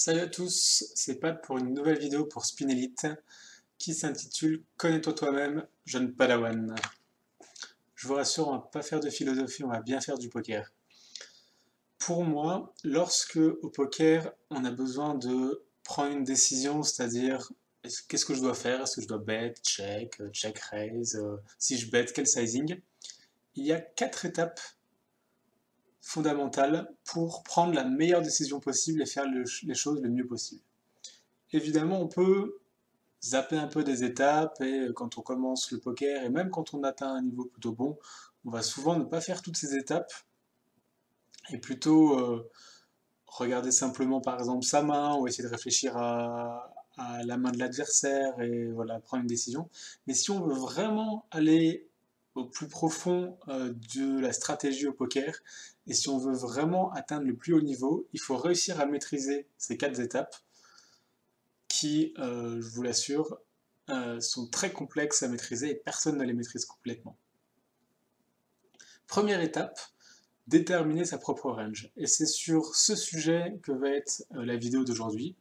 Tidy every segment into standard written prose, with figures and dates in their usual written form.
Salut à tous, c'est Pat pour une nouvelle vidéo pour Spin Elite qui s'intitule Connais-toi toi-même, jeune padawan. Je vous rassure, on va pas faire de philosophie, on va bien faire du poker. Pour moi, lorsque au poker, on a besoin de prendre une décision, c'est-à-dire qu'est-ce que je dois faire, est-ce que je dois bet, check, check raise, si je bet, quel sizing, il y a 4 étapes fondamentales pour prendre la meilleure décision possible et faire les choses le mieux possible. Évidemment, on peut zapper un peu des étapes et quand on commence le poker et même quand on atteint un niveau plutôt bon, on va souvent ne pas faire toutes ces étapes et plutôt regarder simplement par exemple sa main ou essayer de réfléchir à la main de l'adversaire et voilà, prendre une décision. Mais si on veut vraiment aller au plus profond de la stratégie au poker et si on veut vraiment atteindre le plus haut niveau, il faut réussir à maîtriser ces 4 étapes qui, je vous l'assure, sont très complexes à maîtriser et personne ne les maîtrise complètement. Première étape, déterminer sa propre range. Et c'est sur ce sujet que va être la vidéo d'aujourd'hui.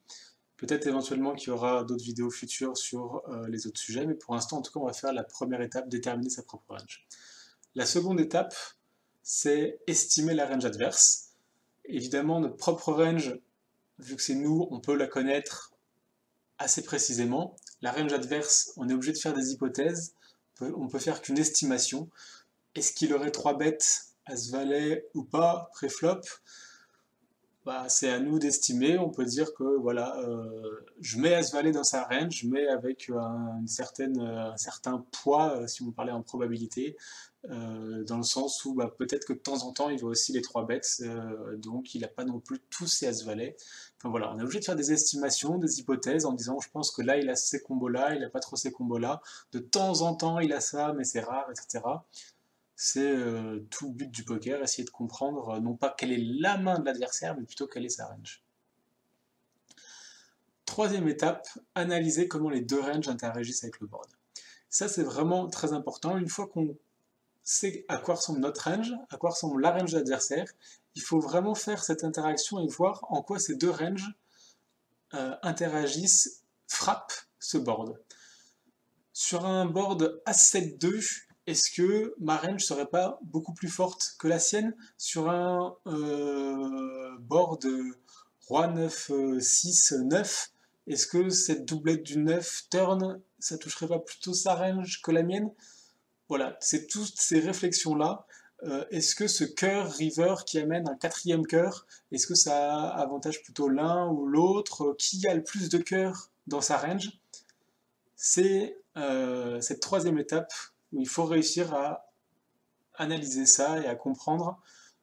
Peut-être éventuellement qu'il y aura d'autres vidéos futures sur les autres sujets, mais pour l'instant, en tout cas, on va faire la première étape, déterminer sa propre range. La seconde étape, c'est estimer la range adverse. Évidemment, notre propre range, vu que c'est nous, on peut la connaître assez précisément. La range adverse, on est obligé de faire des hypothèses, on peut faire qu'une estimation. Est-ce qu'il aurait 3 bêtes As-Valet ou pas, pré-flop? C'est à nous d'estimer, on peut dire que voilà, je mets As-Valet dans sa range, je mets avec un certain poids, si on parlait en probabilité, dans le sens où peut-être que de temps en temps il va aussi les 3 bêtes, donc il n'a pas non plus tous ses As-Valet. Enfin voilà, on est obligé de faire des estimations, des hypothèses en disant je pense que là il a ces combos-là, il n'a pas trop ces combos-là, de temps en temps il a ça, mais c'est rare, etc. C'est tout le but du poker, essayer de comprendre non pas quelle est la main de l'adversaire, mais plutôt quelle est sa range. Troisième étape, analyser comment les deux ranges interagissent avec le board. Ça c'est vraiment très important. Une fois qu'on sait à quoi ressemble notre range, à quoi ressemble la range de l'adversaire, il faut vraiment faire cette interaction et voir en quoi ces deux ranges interagissent, frappent ce board. Sur un board As-7-2, est-ce que ma range serait pas beaucoup plus forte que la sienne? Sur un board Roi 9, 6, 9, est-ce que cette doublette du 9 turn, ça toucherait pas plutôt sa range que la mienne? Voilà, c'est toutes ces réflexions-là. Est-ce que ce cœur river qui amène un quatrième cœur, est-ce que ça avantage plutôt l'un ou l'autre? Qui a le plus de cœurs dans sa range? C'est cette troisième étape où il faut réussir à analyser ça et à comprendre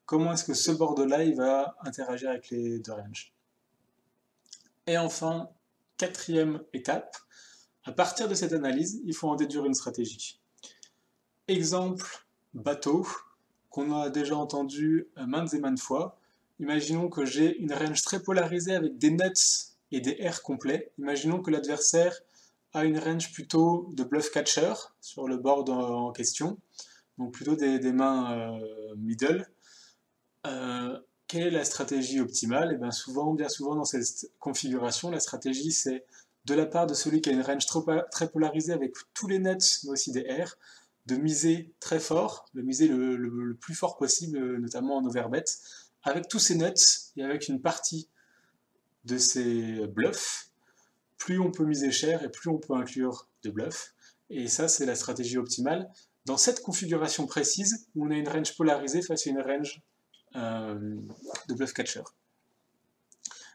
comment est-ce que ce board-là il va interagir avec les deux ranges. Et enfin, quatrième étape, à partir de cette analyse, il faut en déduire une stratégie. Exemple bateau, qu'on a déjà entendu maintes et maintes fois. Imaginons que j'ai une range très polarisée avec des nuts et des airs complets. Imaginons que l'adversaire a une range plutôt de bluff catcher sur le board en question, donc plutôt des mains middle. Quelle est la stratégie optimale? Et bien souvent dans cette configuration, la stratégie c'est de la part de celui qui a une range très polarisée avec tous les nuts mais aussi des airs, de miser très fort, de miser le plus fort possible, notamment en overbet, avec tous ces nuts et avec une partie de ces bluffs. Plus on peut miser cher et plus on peut inclure de bluffs. Et ça, c'est la stratégie optimale. Dans cette configuration précise, où on a une range polarisée face à une range de bluff catcher.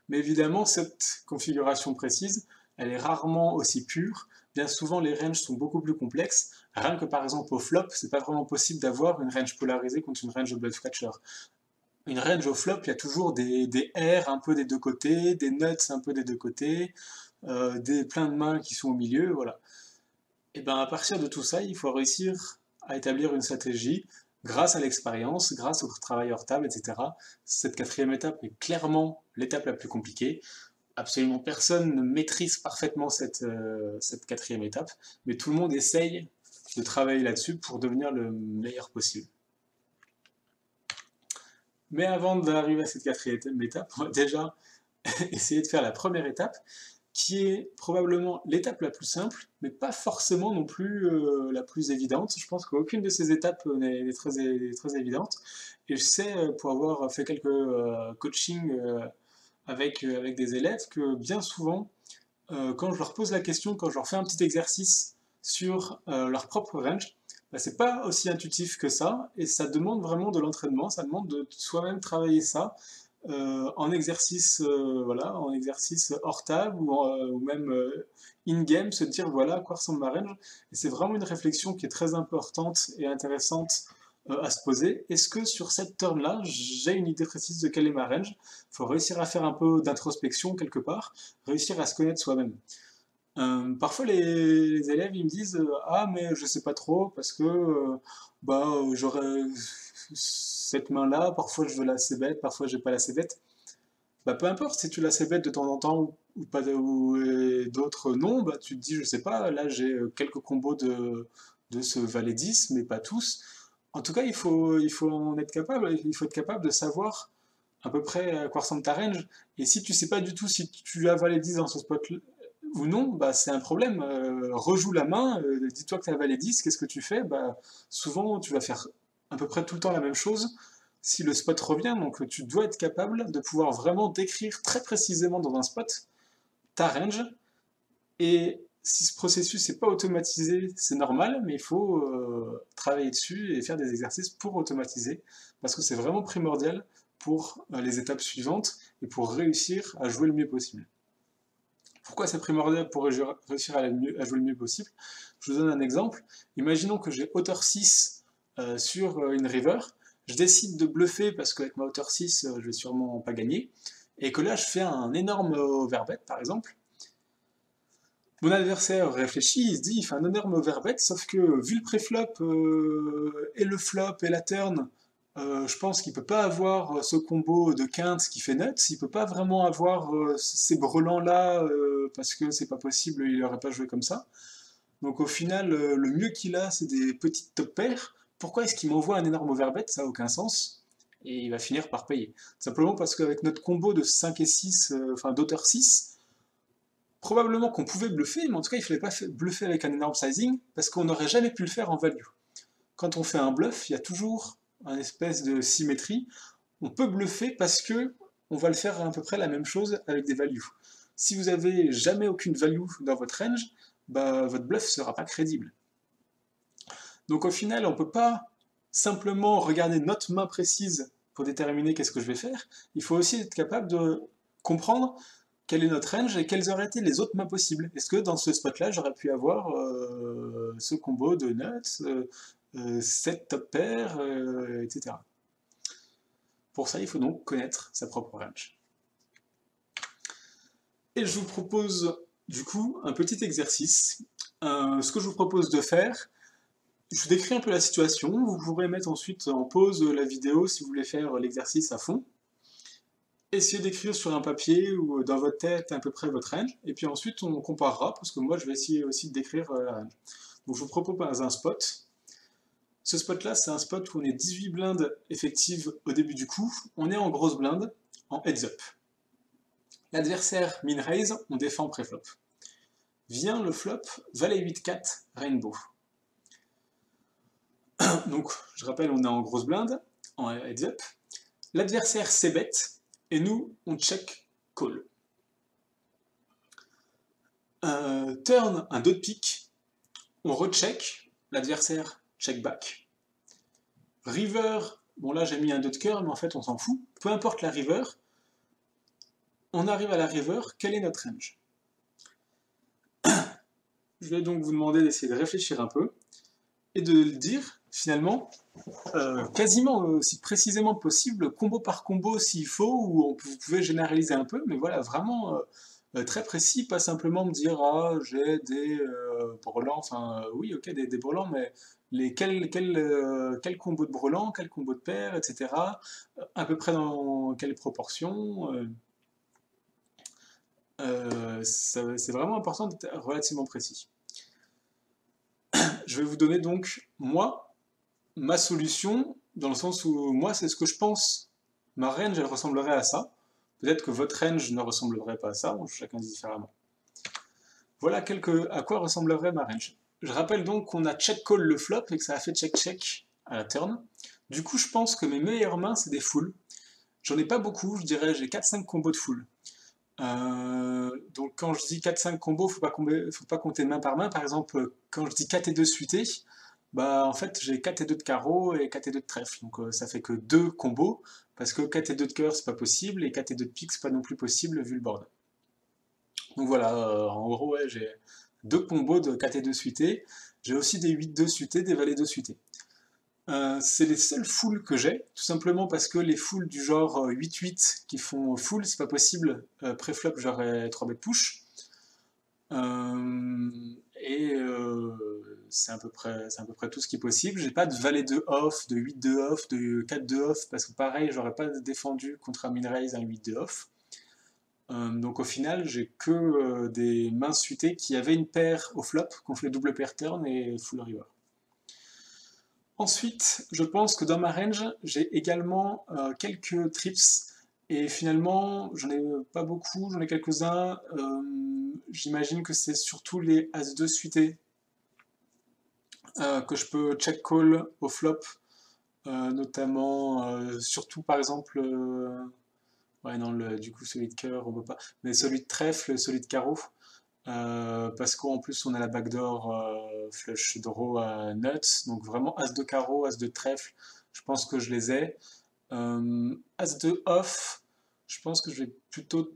Mais évidemment, cette configuration précise, elle est rarement aussi pure. Bien souvent, les ranges sont beaucoup plus complexes. Rien que par exemple au flop, c'est pas vraiment possible d'avoir une range polarisée contre une range de bluff catcher. Une range au flop, il y a toujours des airs un peu des deux côtés, des nuts un peu des deux côtés, plein de mains qui sont au milieu, voilà. Et bien à partir de tout ça, il faut réussir à établir une stratégie grâce à l'expérience, grâce au travail hors table, etc. Cette quatrième étape est clairement l'étape la plus compliquée. Absolument personne ne maîtrise parfaitement cette quatrième étape, mais tout le monde essaye de travailler là-dessus pour devenir le meilleur possible. Mais avant d'arriver à cette quatrième étape, on va déjà essayer de faire la première étape, qui est probablement l'étape la plus simple, mais pas forcément non plus la plus évidente. Je pense qu'aucune de ces étapes n'est très évidente. Et je sais, pour avoir fait quelques coachings avec des élèves, que bien souvent, quand je leur pose la question, quand je leur fais un petit exercice sur leur propre range, bah, c'est pas aussi intuitif que ça, et ça demande vraiment de l'entraînement, ça demande de soi-même travailler ça, en exercice, voilà, en exercice hors table ou même in-game, se dire voilà à quoi ressemble ma range. Et c'est vraiment une réflexion qui est très importante et intéressante à se poser. Est-ce que sur cette turn-là, j'ai une idée précise de quelle est ma range? Il faut réussir à faire un peu d'introspection quelque part, réussir à se connaître soi-même. Parfois les élèves ils me disent ah mais je sais pas trop parce que bah j'aurais cette main là, parfois je veux la c bête, parfois j'ai pas la c bête. Bah peu importe si tu la c bête de temps en temps ou pas ou d'autres non, bah tu te dis je sais pas, là j'ai quelques combos de ce valet 10 mais pas tous. En tout cas il faut en être capable, il faut être capable de savoir à peu près à quoi ressemble ta range. Et si tu sais pas du tout si tu as valet 10 dans ce spot ou non, bah, c'est un problème. Rejoue la main, dis-toi que tu as valet 10, qu'est-ce que tu fais? Bah, souvent, tu vas faire à peu près tout le temps la même chose si le spot revient. Donc, tu dois être capable de pouvoir vraiment décrire très précisément dans un spot ta range. Et si ce processus n'est pas automatisé, c'est normal, mais il faut travailler dessus et faire des exercices pour automatiser, parce que c'est vraiment primordial pour les étapes suivantes et pour réussir à jouer le mieux possible. Pourquoi c'est primordial pour réussir à jouer le mieux possible? Je vous donne un exemple. Imaginons que j'ai hauteur 6 sur une river. Je décide de bluffer parce qu'avec ma hauteur 6, je vais sûrement pas gagner. Et que là, je fais un énorme overbet, par exemple. Mon adversaire réfléchit, il se dit, il fait un énorme overbet, sauf que vu le préflop et le flop et la turn, je pense qu'il peut pas avoir ce combo de quinte qui fait nuts, il peut pas vraiment avoir ces brelans là parce que c'est pas possible, il aurait pas joué comme ça. Donc au final, le mieux qu'il a, c'est des petites top pairs. Pourquoi est-ce qu'il m'envoie un énorme overbet? Ça n'a aucun sens. Et il va finir par payer. Simplement parce qu'avec notre combo de 5 et 6, enfin d'auteur 6, probablement qu'on pouvait bluffer, mais en tout cas il ne fallait pas bluffer avec un énorme sizing, parce qu'on n'aurait jamais pu le faire en value. Quand on fait un bluff, il y a toujours une espèce de symétrie. On peut bluffer parce que on va le faire à peu près la même chose avec des values. Si vous n'avez jamais aucune value dans votre range, bah, votre bluff ne sera pas crédible. Donc au final, on ne peut pas simplement regarder notre main précise pour déterminer qu'est-ce que je vais faire. Il faut aussi être capable de comprendre quel est notre range et quelles auraient été les autres mains possibles. Est-ce que dans ce spot-là, j'aurais pu avoir ce combo de nuts, 7 top pairs, etc. Pour ça, il faut donc connaître sa propre range. Et je vous propose du coup un petit exercice. Ce que je vous propose de faire, je vous décris un peu la situation. Vous pourrez mettre ensuite en pause la vidéo si vous voulez faire l'exercice à fond. Essayez d'écrire sur un papier ou dans votre tête à peu près votre range, et puis ensuite on comparera, parce que moi je vais essayer aussi de décrire la range. Donc je vous propose un spot. Ce spot-là, c'est un spot où on est 18 blindes effectives au début du coup. On est en grosse blinde, en heads up. L'adversaire min raise, on défend pré-flop. Vient le flop, valet 8-4, rainbow. Donc, je rappelle, on est en grosse blinde, en heads up. L'adversaire c-bet, et nous, on check call. Turn, un 2 de pique, on recheck, l'adversaire check back. River, bon là j'ai mis un 2 de cœur, mais en fait on s'en fout. Peu importe la river, on arrive à la river, quel est notre range? Je vais donc vous demander d'essayer de réfléchir un peu et de le dire finalement quasiment aussi précisément possible, combo par combo s'il faut, ou vous pouvez généraliser un peu, mais voilà, vraiment très précis, pas simplement me dire ah j'ai des brelans, enfin oui ok des brelans, mais quel combo de brelans, quel combo de paires, etc. À peu près dans quelle proportion. C'est vraiment important d'être relativement précis. Je vais vous donner donc, moi, ma solution, dans le sens où moi, c'est ce que je pense. Ma range, elle ressemblerait à ça. Peut-être que votre range ne ressemblerait pas à ça, chacun dit différemment. Voilà à quoi ressemblerait ma range. Je rappelle donc qu'on a check call le flop et que ça a fait check check à la turn. Du coup, je pense que mes meilleures mains, c'est des fulls. J'en ai pas beaucoup, je dirais j'ai 4-5 combos de full. Donc quand je dis 4-5 combos, faut pas compter main par main. Par exemple, quand je dis 4 et 2 suités, bah en fait j'ai 4 et 2 de carreau et 4 et 2 de trèfle. Donc ça fait que 2 combos, parce que 4 et 2 de cœur c'est pas possible, et 4 et 2 de pique c'est pas non plus possible vu le board. Donc voilà, en gros ouais, j'ai 2 combos de 4 et 2 suités. J'ai aussi des 8-2 suités, des valets 2 suités. C'est les seuls fulls que j'ai, tout simplement parce que les fulls du genre 8-8 qui font full, c'est pas possible. Pré-flop, j'aurais 3 bêtes push. Euh, et c'est à peu près tout ce qui est possible. J'ai pas de valet de off, de 8 de off, de 4 de off, parce que pareil, j'aurais pas défendu contre un min-raise un 8 de off. Donc au final, j'ai que des mains suitées qui avaient une paire au flop, qu'on fait double pair turn et full river. Ensuite, je pense que dans ma range, j'ai également quelques trips. Et finalement, j'en ai pas beaucoup, j'en ai quelques-uns. J'imagine que c'est surtout les As-2 suités que je peux check call au flop. Notamment, surtout par exemple, ouais, non, du coup, celui de cœur, on peut pas. Mais celui de trèfle, celui de carreau. Parce qu'en plus on a la backdoor flush draw à nuts, donc vraiment as de carreau, as de trèfle, je pense que je les ai. As de off, je pense que je vais plutôt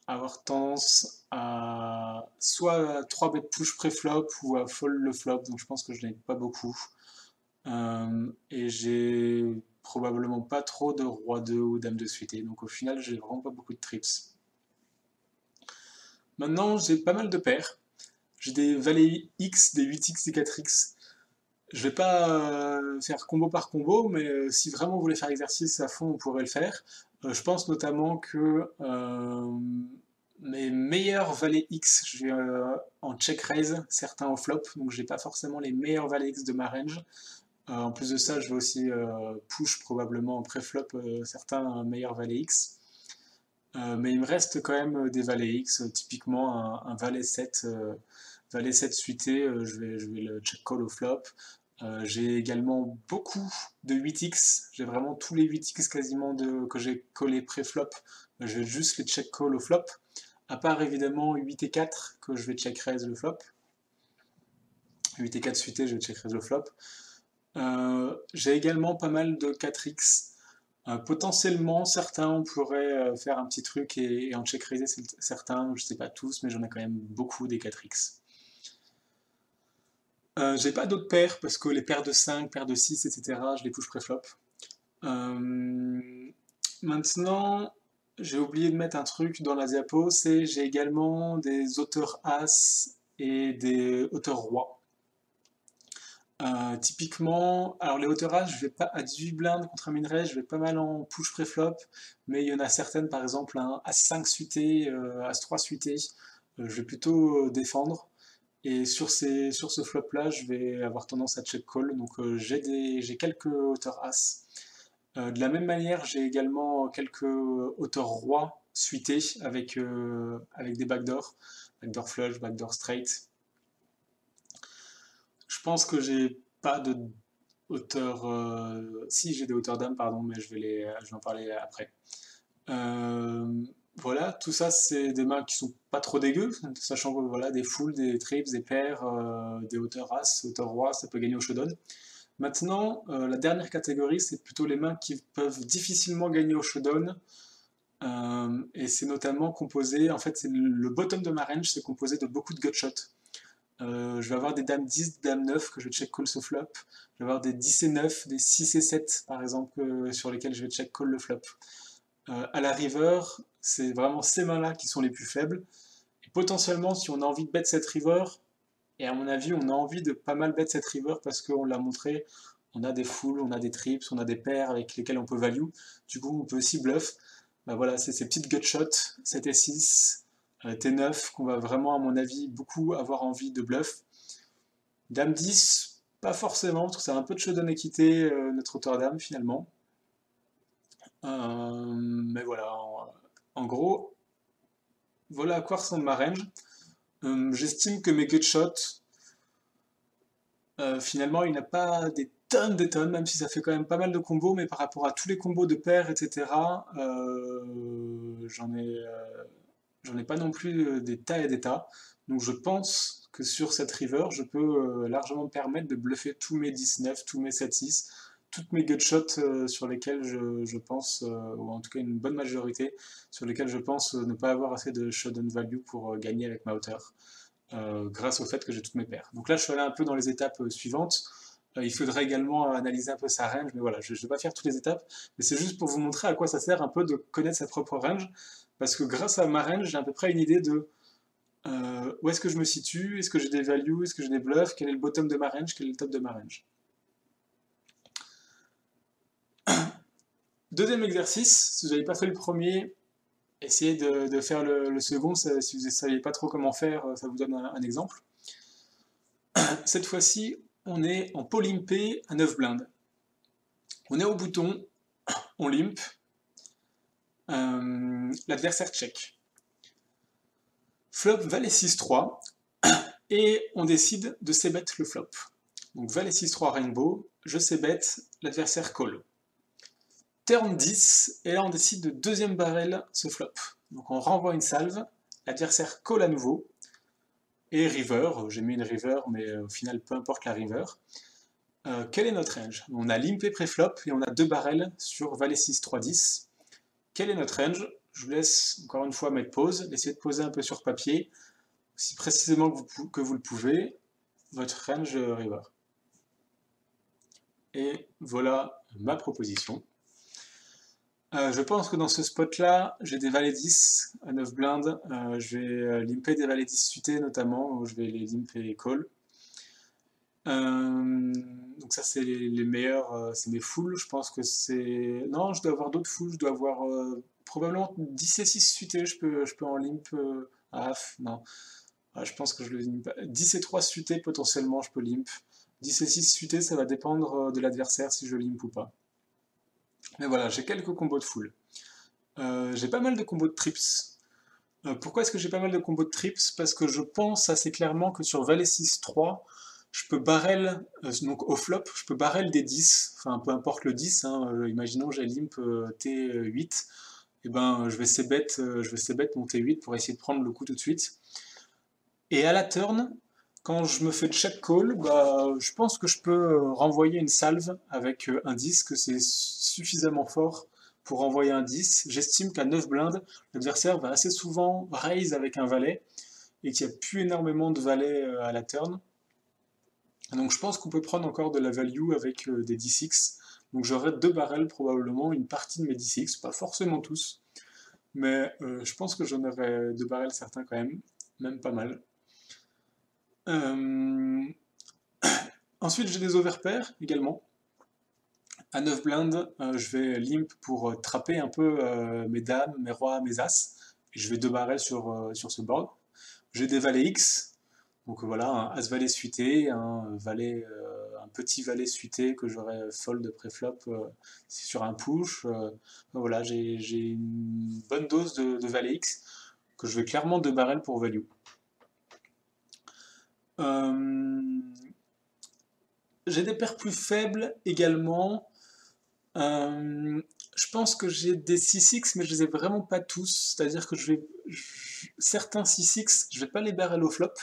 avoir tendance à soit 3 bet push pré-flop ou à fold le flop, donc je pense que je n'ai pas beaucoup. Et j'ai probablement pas trop de roi 2 ou dame de suité, donc au final j'ai vraiment pas beaucoup de trips. Maintenant j'ai pas mal de paires. J'ai des valets X, des 8X, des 4X. Je vais pas faire combo par combo, mais si vraiment vous voulez faire exercice à fond, on pourrait le faire. Je pense notamment que mes meilleurs valets X, je vais en check raise, certains en flop, donc j'ai pas forcément les meilleurs valets X de ma range. En plus de ça, je vais aussi push probablement en pré-flop certains meilleurs valets X. Mais il me reste quand même des valets X, typiquement un valet 7. Valet 7 suité, je vais le check call au flop. J'ai également beaucoup de 8x. J'ai vraiment tous les 8x quasiment que j'ai collé pré-flop. Je vais juste les check call au flop. À part évidemment 8 et 4 que je vais check raise le flop. 8 et 4 suité, je vais check raise le flop. J'ai également pas mal de 4x. Potentiellement, certains, on pourrait faire un petit truc et en check raiser certains, je sais pas tous, mais j'en ai quand même beaucoup des 4x. J'ai pas d'autres paires parce que les paires de 5, paires de 6, etc., je les push pré-flop. Maintenant, j'ai oublié de mettre un truc dans la diapo, c'est j'ai également des auteurs As et des auteurs Roi. Typiquement, alors les hauteurs As, je vais pas à 18 blindes contre un minerai, je vais pas mal en push pré-flop, mais il y en a certaines, par exemple un As5 suité, As3 suité, je vais plutôt défendre. Et sur ce flop-là, je vais avoir tendance à check call. Donc j'ai quelques hauteurs As. De la même manière, j'ai également quelques hauteurs Roi suités avec des backdoors. Backdoor flush, backdoor straight. Je pense que j'ai pas de hauteur. Si, j'ai des hauteurs dames, pardon, mais je vais en parler après. Euh, voilà, tout ça, c'est des mains qui sont pas trop dégueu, sachant que voilà, des fulls, des trips, des paires, des hauteurs as, hauteurs roi, ça peut gagner au showdown. Maintenant, la dernière catégorie, c'est plutôt les mains qui peuvent difficilement gagner au showdown. Et c'est notamment composé, en fait, c'est le bottom de ma range, c'est composé de beaucoup de gutshots. Je vais avoir des dames 10, dames 9 que je vais check call ce flop. Je vais avoir des 10 et 9, des 6 et 7 par exemple, sur lesquels je vais check call le flop. À la river, c'est vraiment ces mains-là qui sont les plus faibles. Et potentiellement, si on a envie de bet cette river, et à mon avis, on a envie de pas mal bet cette river parce qu'on l'a montré, on a des fulls, on a des trips, on a des paires avec lesquels on peut value. Du coup, on peut aussi bluff. Bah voilà, c'est ces petites gutshots, 7 et 6, T9, qu'on va vraiment, à mon avis, beaucoup avoir envie de bluff. Dame 10, pas forcément, parce que c'est un peu de showdown équité, notre hauteur dame finalement. Mais voilà, En gros, voilà à quoi ressemble ma range. J'estime que mes gutshots, finalement, il n'y a pas des tonnes, même si ça fait quand même pas mal de combos, mais par rapport à tous les combos de paires, etc., j'en ai pas non plus des tas et des tas. Donc je pense que sur cette river, je peux largement me permettre de bluffer tous mes 19, tous mes 7-6, toutes mes gutshots sur lesquels je pense, ou en tout cas une bonne majorité, sur lesquels je pense ne pas avoir assez de showdown value pour gagner avec ma hauteur grâce au fait que j'ai toutes mes paires. Donc là, je suis allé un peu dans les étapes suivantes. Il faudrait également analyser un peu sa range, mais voilà, je ne vais pas faire toutes les étapes, mais c'est juste pour vous montrer à quoi ça sert un peu de connaître sa propre range, parce que grâce à ma range, j'ai à peu près une idée de où est-ce que je me situe, est-ce que j'ai des values, est-ce que j'ai des bluffs, quel est le bottom de ma range, quel est le top de ma range. Deuxième exercice, si vous n'avez pas fait le premier, essayez de faire le second, si vous ne saviez pas trop comment faire, ça vous donne un exemple. Cette fois-ci, on est en pot limpé à 9 blindes. On est au bouton, on limp, l'adversaire check. Flop valet 6-3, et on décide de c-bet le flop. Donc valet 6-3 rainbow, je c-bet, l'adversaire call. Turn 10, et là on décide de deuxième barrel ce flop. Donc on renvoie une salve, l'adversaire call à nouveau, et river, j'ai mis une river, mais au final peu importe la river. Quel est notre range? On a limpé pré-flop et on a deux barrels sur valet 6-3-10. Quel est notre range? Je vous laisse encore une fois mettre pause, essayez de poser un peu sur papier, si précisément que vous le pouvez, votre range river. Et voilà ma proposition. Je pense que dans ce spot-là, j'ai des valets 10 à 9 blindes. Je vais limper des valets 10 suités notamment, où je vais les limper call. Donc ça c'est les meilleurs, c'est mes fulls, je pense que c'est... Non, je dois avoir d'autres fulls, je dois avoir probablement 10 et 6 suités, je peux en limp... non, je pense que je le limp pas. 10 et 3 suités potentiellement je peux limp. 10 et 6 suités ça va dépendre de l'adversaire si je limp ou pas. Mais voilà, j'ai quelques combos de full. J'ai pas mal de combos de trips. Pourquoi est-ce que j'ai pas mal de combos de trips? Parce que je pense assez clairement que sur valet 6-3, je peux barrel, donc au flop, je peux barrel des 10, enfin peu importe le 10, hein, imaginons j'ai limp T8, et ben je vais c-bet mon T8 pour essayer de prendre le coup tout de suite. Et à la turn, quand je me fais le check call, bah, je pense que je peux renvoyer une salve avec un 10, que c'est suffisamment fort pour renvoyer un 10. J'estime qu'à 9 blindes, l'adversaire va assez souvent raise avec un valet, et qu'il n'y a plus énormément de valets à la turn. Donc je pense qu'on peut prendre encore de la value avec des D6. Donc j'aurai deux barrels probablement, une partie de mes D6, pas forcément tous, mais je pense que j'en aurai deux barrels certains quand même pas mal. Ensuite j'ai des overpairs également. À 9 blindes, je vais limp pour trapper un peu mes dames, mes rois, mes as. Et je vais deux barrels sur ce board. J'ai des valets X, donc voilà, un As-Valet suité, un petit valet suité que j'aurais fold pré-flop sur un push. Voilà, j'ai une bonne dose de valet X que je vais clairement de barrel pour value. J'ai des paires plus faibles également. Je pense que j'ai des 6x, mais je les ai vraiment pas tous. C'est-à-dire que certains 6x, je vais pas les barrel au flop.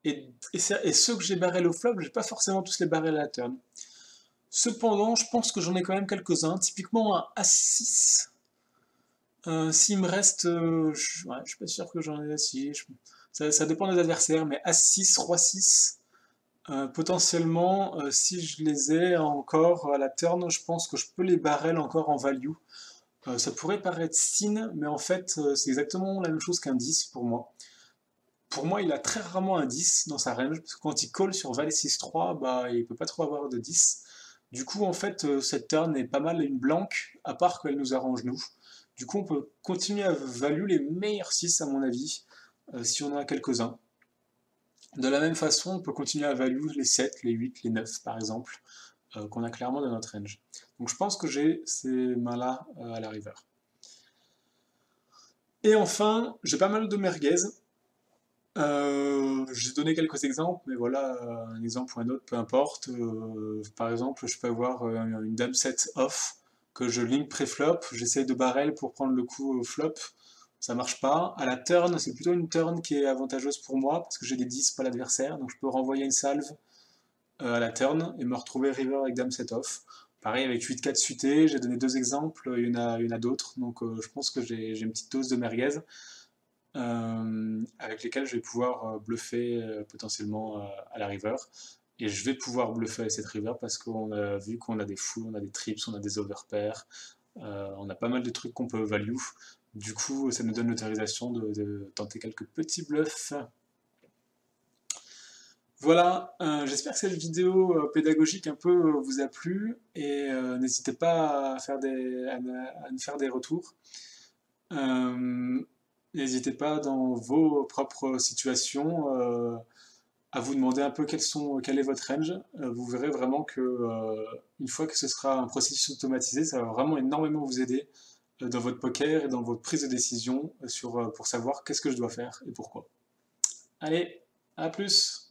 Et ceux que j'ai barrel au flop, je vais pas forcément tous les barrel à la turn. Cependant, je pense que j'en ai quand même quelques-uns. Typiquement un As6. S'il me reste... je suis pas sûr que j'en ai assis. Ça dépend des adversaires, mais As6, Roi 6... potentiellement, si je les ai encore à la turn, je pense que je peux les barrel encore en value. Ça pourrait paraître sin, mais en fait, c'est exactement la même chose qu'un 10 pour moi. Pour moi, il a très rarement un 10 dans sa range, parce que quand il call sur valet 6-3, bah, il peut pas trop avoir de 10. Du coup, en fait, cette turn est pas mal une blanque, à part qu'elle nous arrange nous. Du coup, on peut continuer à value les meilleurs 6 à mon avis, si on en a quelques-uns. De la même façon, on peut continuer à value les 7, les 8, les 9 par exemple, qu'on a clairement dans notre range. Donc je pense que j'ai ces mains-là à la river. Et enfin, j'ai pas mal de merguez. J'ai donné quelques exemples, mais voilà, un exemple ou un autre, peu importe. Par exemple, je peux avoir une dame 7 off que je link pré-flop, j'essaye de barrel pour prendre le coup au flop, ça marche pas. À la turn, c'est plutôt une turn qui est avantageuse pour moi parce que j'ai des 10, pas l'adversaire, donc je peux renvoyer une salve à la turn et me retrouver river avec dame 7 off. Pareil avec 8-4 suité, j'ai donné deux exemples, il y en a d'autres, donc je pense que j'ai une petite dose de merguez avec lesquels je vais pouvoir bluffer potentiellement à la river. Et je vais pouvoir bluffer à cette river parce qu'on a vu qu'on a des full, on a des trips, on a des overpairs, on a pas mal de trucs qu'on peut value. Du coup, ça nous donne l'autorisation de tenter quelques petits bluffs. Voilà, j'espère que cette vidéo pédagogique un peu vous a plu et n'hésitez pas à nous faire des retours. Euh, N'hésitez pas dans vos propres situations à vous demander un peu quel est votre range. Vous verrez vraiment que une fois que ce sera un processus automatisé, ça va vraiment énormément vous aider dans votre poker et dans votre prise de décision pour savoir qu'est-ce que je dois faire et pourquoi. Allez, à plus!